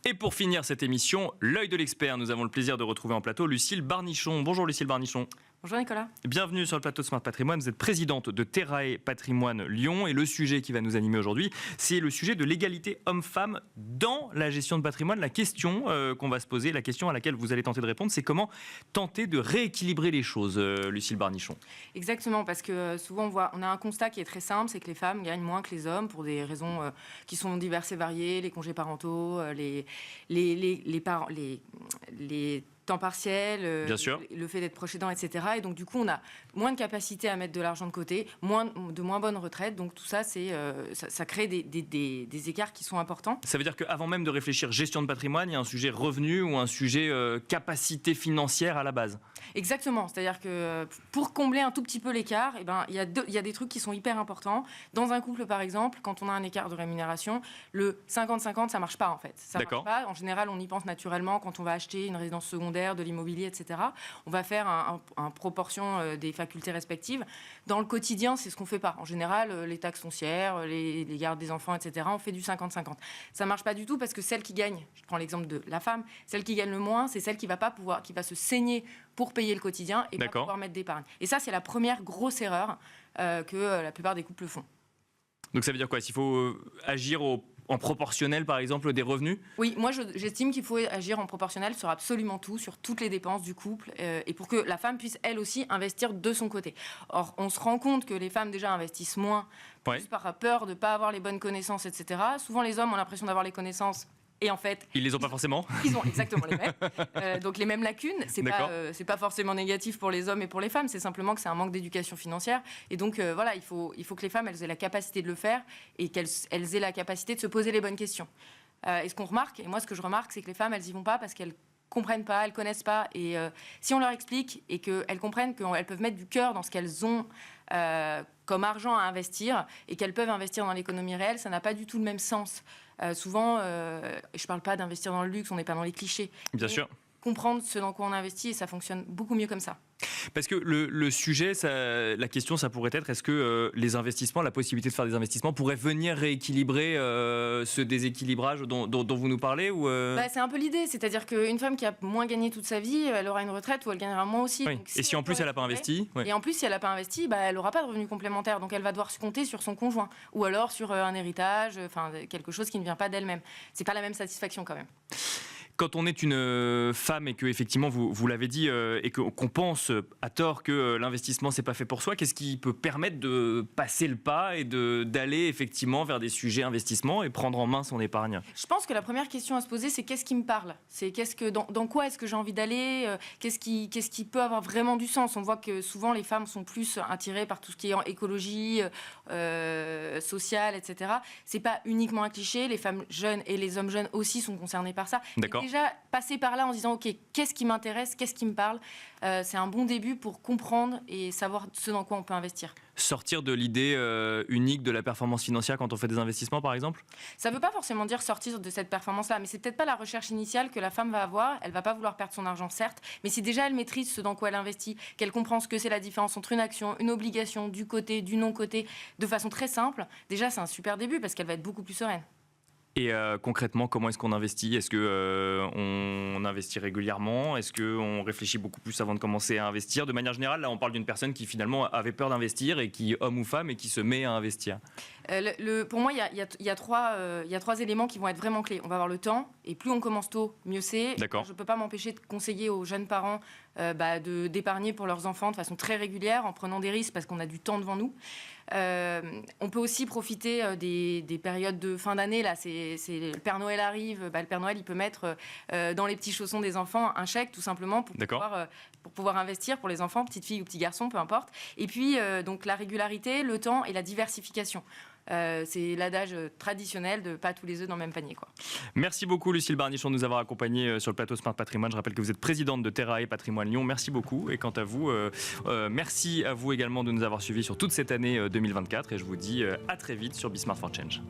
Et pour finir cette émission, l'œil de l'expert, nous avons le plaisir de retrouver en plateau Lucille Barnichon. Bonjour Lucille Barnichon. Bonjour Nicolas. Bienvenue sur le plateau de Smart Patrimoine. Vous êtes présidente de Terrae Patrimoine Lyon et le sujet qui va nous animer aujourd'hui, c'est le sujet de l'égalité homme-femme dans la gestion de patrimoine. La question qu'on va se poser, la question à laquelle vous allez tenter de répondre, c'est comment tenter de rééquilibrer les choses, Lucille Barnichon. Exactement, parce que souvent on a un constat qui est très simple, c'est que les femmes gagnent moins que les hommes pour des raisons qui sont diverses et variées, les congés parentaux, les temps partiels, Bien sûr. le fait d'être proche aidant, etc. Et donc du coup, on a moins de capacité à mettre de l'argent de côté, de moins bonnes retraites. Donc tout ça, ça crée des écarts qui sont importants. Ça veut dire qu'avant même de réfléchir gestion de patrimoine, il y a un sujet revenu ou un sujet capacité financière à la base. Exactement. C'est-à-dire que pour combler un tout petit peu l'écart, il y a des trucs qui sont hyper importants. Dans un couple, par exemple, quand on a un écart de rémunération, le 50-50, ça marche pas en fait. Ça marche pas. En général, on y pense naturellement quand on va acheter une résidence secondaire, de l'immobilier, etc. On va faire en proportion des facultés respectives. Dans le quotidien, c'est ce qu'on fait pas. En général, les taxes foncières, les gardes des enfants, etc., on fait du 50-50. Ça marche pas du tout parce que celle qui gagne, je prends l'exemple de la femme, celle qui gagne le moins, c'est celle qui va se saigner pour payer le quotidien et pas pouvoir mettre d'épargne. Et ça, c'est la première grosse erreur que la plupart des couples font. Donc ça veut dire quoi? S'il faut agir en proportionnel, par exemple, des revenus? Oui, moi j'estime qu'il faut agir en proportionnel sur absolument tout, sur toutes les dépenses du couple, et pour que la femme puisse elle aussi investir de son côté. Or, on se rend compte que les femmes déjà investissent moins, plus par peur de ne pas avoir les bonnes connaissances, etc. Souvent les hommes ont l'impression d'avoir les connaissances. Et en fait, ils les ont pas forcément. Ils ont exactement les mêmes. Donc les mêmes lacunes. C'est pas forcément négatif pour les hommes et pour les femmes. C'est simplement que c'est un manque d'éducation financière. Et donc voilà, il faut que les femmes elles aient la capacité de le faire et qu'elles aient la capacité de se poser les bonnes questions. Et ce qu'on remarque, et moi ce que je remarque, c'est que les femmes elles y vont pas parce qu'elles comprennent pas, elles connaissent pas. Et si on leur explique et qu'elles comprennent qu'elles peuvent mettre du cœur dans ce qu'elles ont comme argent à investir et qu'elles peuvent investir dans l'économie réelle, ça n'a pas du tout le même sens. Souvent, je parle pas d'investir dans le luxe, on n'est pas dans les clichés. Bien sûr. Comprendre ce dans quoi on investit et ça fonctionne beaucoup mieux comme ça. Parce que le sujet, la question, ça pourrait être, est-ce que les investissements, la possibilité de faire des investissements pourrait venir rééquilibrer ce déséquilibrage dont vous nous parlez ou C'est un peu l'idée, c'est-à-dire qu'une femme qui a moins gagné toute sa vie, elle aura une retraite où elle gagnera moins aussi. Oui. Donc, et si en plus elle n'a pas investi Et en plus, si elle n'a pas investi, elle n'aura pas de revenus complémentaires, donc elle va devoir se compter sur son conjoint ou alors sur un héritage, quelque chose qui ne vient pas d'elle-même. C'est pas la même satisfaction quand même. Quand on est une femme et que effectivement vous l'avez dit et qu'on pense à tort que l'investissement c'est pas fait pour soi, qu'est-ce qui peut permettre de passer le pas et d'aller effectivement vers des sujets investissement et prendre en main son épargne? Je pense que la première question à se poser, c'est qu'est-ce qui me parle? C'est dans quoi est-ce que j'ai envie d'aller? Qu'est-ce qui peut avoir vraiment du sens? On voit que souvent les femmes sont plus attirées par tout ce qui est en écologie, sociale, etc. C'est pas uniquement un cliché. Les femmes jeunes et les hommes jeunes aussi sont concernés par ça. D'accord. Déjà passer par là en disant ok, qu'est-ce qui m'intéresse, qu'est-ce qui me parle, c'est un bon début pour comprendre et savoir ce dans quoi on peut investir. Sortir de l'idée unique de la performance financière quand on fait des investissements par exemple? Ça ne veut pas forcément dire sortir de cette performance-là, mais c'est peut-être pas la recherche initiale que la femme va avoir. Elle va pas vouloir perdre son argent, certes, mais si déjà elle maîtrise ce dans quoi elle investit, qu'elle comprend ce que c'est la différence entre une action, une obligation, du côté, du non-côté, de façon très simple, déjà c'est un super début parce qu'elle va être beaucoup plus sereine. Et concrètement, comment est-ce qu'on investit? Est-ce qu'on investit régulièrement? Est-ce qu'on réfléchit beaucoup plus avant de commencer à investir? De manière générale, là, on parle d'une personne qui finalement avait peur d'investir et qui, homme ou femme, et qui se met à investir. Pour moi, il y a trois éléments qui vont être vraiment clés. On va avoir le temps, et plus on commence tôt, mieux c'est. D'accord. Je ne peux pas m'empêcher de conseiller aux jeunes parents d'épargner pour leurs enfants de façon très régulière, en prenant des risques parce qu'on a du temps devant nous. On peut aussi profiter des périodes de fin d'année. Là, le Père Noël arrive. Le Père Noël, il peut mettre dans les petits chaussons des enfants un chèque, tout simplement, pour pouvoir investir pour les enfants, petites filles ou petits garçons, peu importe. Et puis, donc, la régularité, le temps et la diversification. C'est l'adage traditionnel de pas tous les œufs dans le même panier, quoi. Merci beaucoup Lucille Barnichon de nous avoir accompagnés sur le plateau Smart Patrimoine. Je rappelle que vous êtes présidente de Terrae Patrimoine Lyon. Merci beaucoup. Et quant à vous, merci à vous également de nous avoir suivis sur toute cette année 2024. Et je vous dis à très vite sur Be Smart for Change.